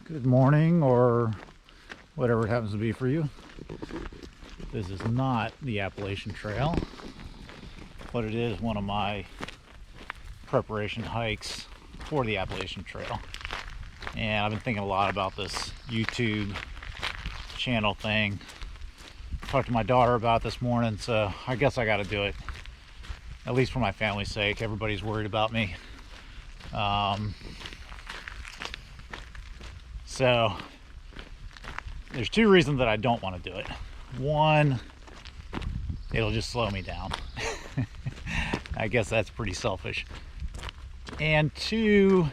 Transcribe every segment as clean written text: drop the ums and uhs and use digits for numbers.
Good morning, or whatever it happens to be for you. This is not the Appalachian Trail, but it is one of my preparation hikes for the Appalachian Trail. And I've been thinking a lot about this YouTube channel thing. Talked to my daughter about it this morning, so I guess I got to do it, at least for my family's sake. Everybody's worried about me. So there's two reasons that I don't want to do it. One, it'll just slow me down. I guess that's pretty selfish. And two,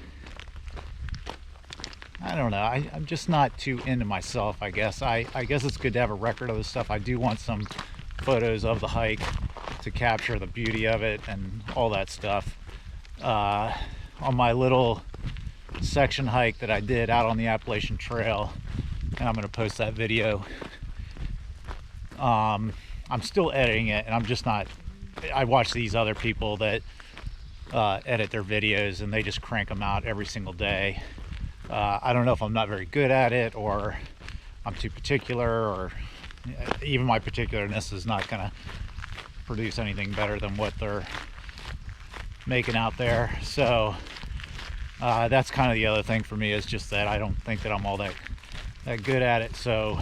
I don't know, I'm just not too into myself, I guess. I guess it's good to have a record of this stuff. I do want some photos of the hike to capture the beauty of it and all that stuff. On my little section hike that I did out on the Appalachian Trail, and I'm going to post that video. I'm still editing it, and I'm just not. I watch these other people that edit their videos, and they just crank them out every single day. I don't know if I'm not very good at it, or I'm too particular, or even my particularness is not going to produce anything better than what they're making out there. So that's kind of the other thing for me, is just that I don't think that I'm all that good at it. So,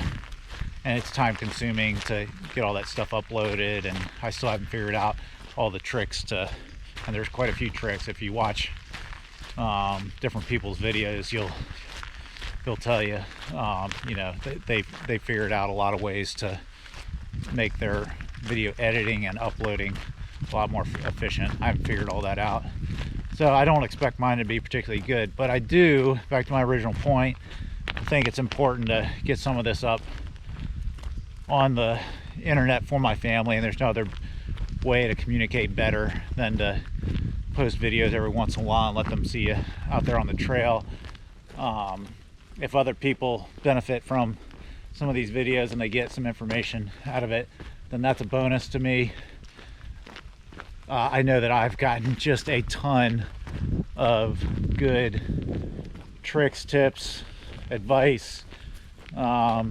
and it's time consuming to get all that stuff uploaded, and I still haven't figured out all the tricks to, and there's quite a few tricks. If you watch different people's videos, they'll tell you, you know, they figured out a lot of ways to make their video editing and uploading a lot more efficient. I haven't figured all that out. So I don't expect mine to be particularly good, but I do, back to my original point, I think it's important to get some of this up on the internet for my family, and there's no other way to communicate better than to post videos every once in a while and let them see you out there on the trail. If other people benefit from some of these videos and they get some information out of it, then that's a bonus to me. I know that I've gotten just a ton of good tricks, tips, advice, knowledge,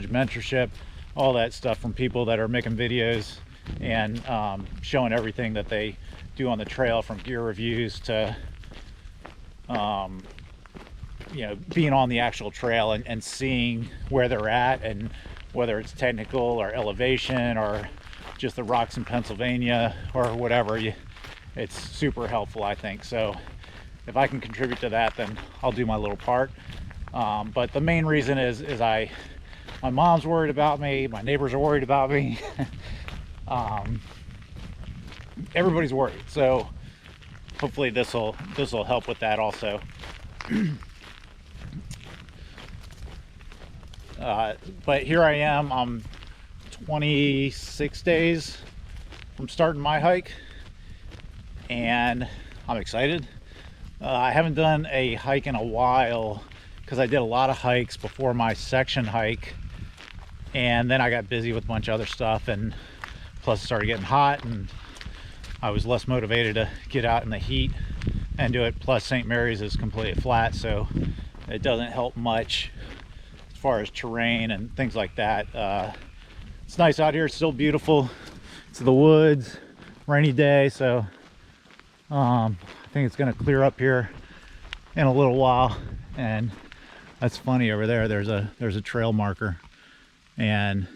mentorship, all that stuff from people that are making videos and showing everything that they do on the trail, from gear reviews to you know, being on the actual trail and seeing where they're at, and whether it's technical or elevation or just the rocks in Pennsylvania or whatever. It's super helpful, I think. So if I can contribute to that, then I'll do my little part. But the main reason is my mom's worried about me, my neighbors are worried about me. Everybody's worried, so hopefully this will help with that also. But here I am. I'm 26 days from starting my hike, and I'm excited. I haven't done a hike in a while because I did a lot of hikes before my section hike, and then I got busy with a bunch of other stuff, and plus it started getting hot and I was less motivated to get out in the heat and do it. Plus St. Mary's is completely flat, so it doesn't help much as far as terrain and things like that. It's nice out here, it's still beautiful. It's the woods, rainy day, so I think it's gonna clear up here in a little while. And that's funny, over there there's a trail marker, and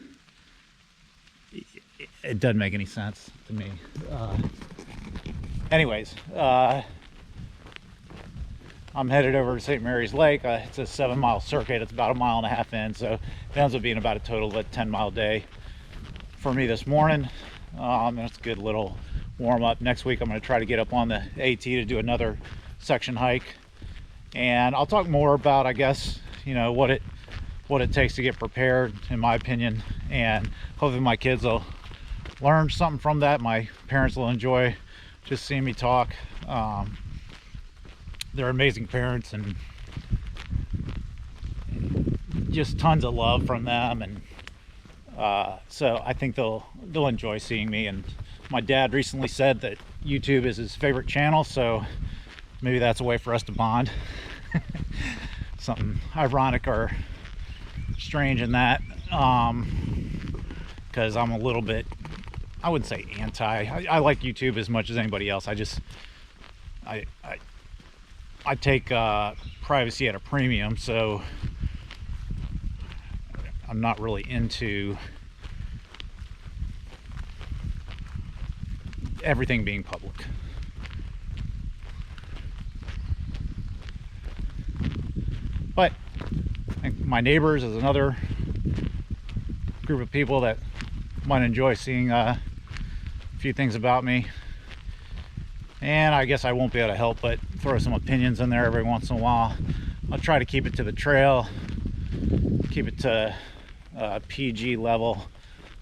it doesn't make any sense to me. Anyways, I'm headed over to St. Mary's Lake. It's a 7-mile circuit. It's about 1.5 miles in, so it ends up being about a total of a 10-mile day for me this morning. That's a good little warm-up. Next week I'm going to try to get up on the AT to do another section hike, and I'll talk more about, I guess, you know, what it takes to get prepared, in my opinion, and hopefully my kids will learn something from that. My parents will enjoy just seeing me talk. They're amazing parents, and just tons of love from them, and so I think they'll enjoy seeing me. And my dad recently said that YouTube is his favorite channel, so maybe that's a way for us to bond. something ironic or strange in that, because I'm a little bit, I wouldn't say anti. I like YouTube as much as anybody else. I take privacy at a premium, so I'm not really into everything being public. But I think my neighbors is another group of people that might enjoy seeing a few things about me. And I guess I won't be able to help but throw some opinions in there every once in a while. I'll try to keep it to the trail, keep it to PG level.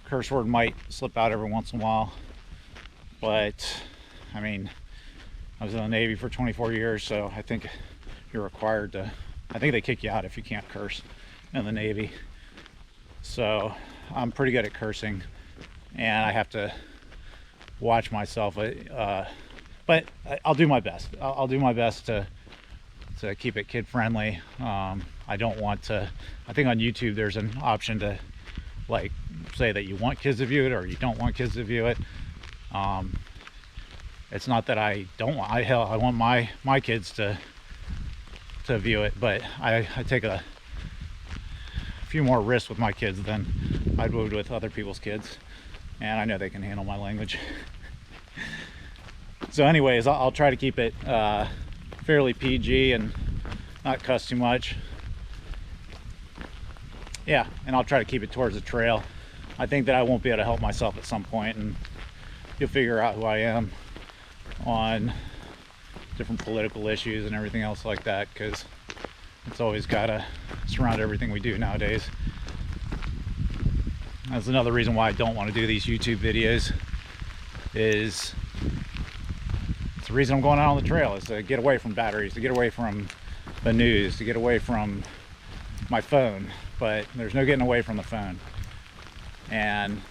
Curse word might slip out every once in a while, but I mean, I was in the Navy for 24 years, so I think you're required to, I think they kick you out if you can't curse in the Navy. So I'm pretty good at cursing, and I have to watch myself, but I'll do my best. I'll do my best to keep it kid friendly. I don't want to, I think on YouTube there's an option to like say that you want kids to view it or you don't want kids to view it. It's not that I don't want, I want my kids to view it, but I take a few more risks with my kids than I would with other people's kids, and I know they can handle my language. So anyways, I'll try to keep it fairly PG and not cuss too much. Yeah, and I'll try to keep it towards the trail. I think that I won't be able to help myself at some point, and you'll figure out who I am on different political issues and everything else like that, because it's always got to surround everything we do nowadays. That's another reason why I don't want to do these YouTube videos, is it's the reason I'm going out on the trail, is to get away from batteries, to get away from the news, to get away from my phone. But there's no getting away from the phone. And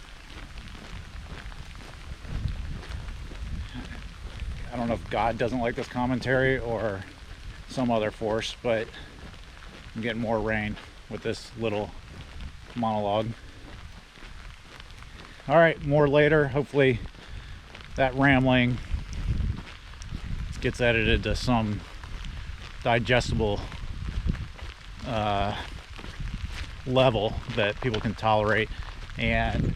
I don't know if God doesn't like this commentary or some other force, but I'm getting more rain with this little monologue. All right, more later. Hopefully that rambling gets edited to some digestible level that people can tolerate. And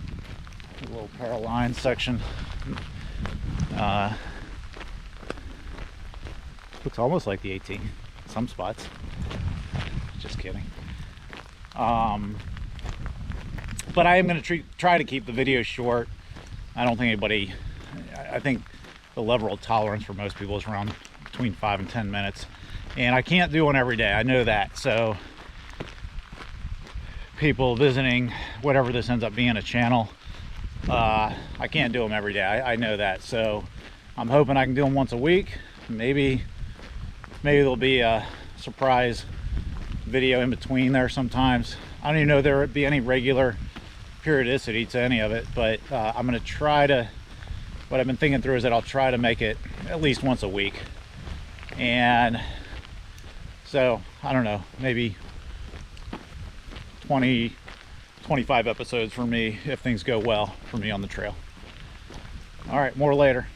a little parallel line section looks almost like the 18 some spots. Just kidding. But I am going to try to keep the video short. I don't think anybody, I think the level of tolerance for most people is around between 5 and 10 minutes, and I can't do one every day. I know that. So people visiting, whatever this ends up being, a channel, I can't do them every day. I know that. So I'm hoping I can do them once a week. Maybe there'll be a surprise video in between there sometimes. I don't even know if there would be any regular periodicity to any of it, but I'm going to try to, what I've been thinking through is that I'll try to make it at least once a week. And so I don't know, maybe 20-25 episodes for me if things go well for me on the trail. All right, more later.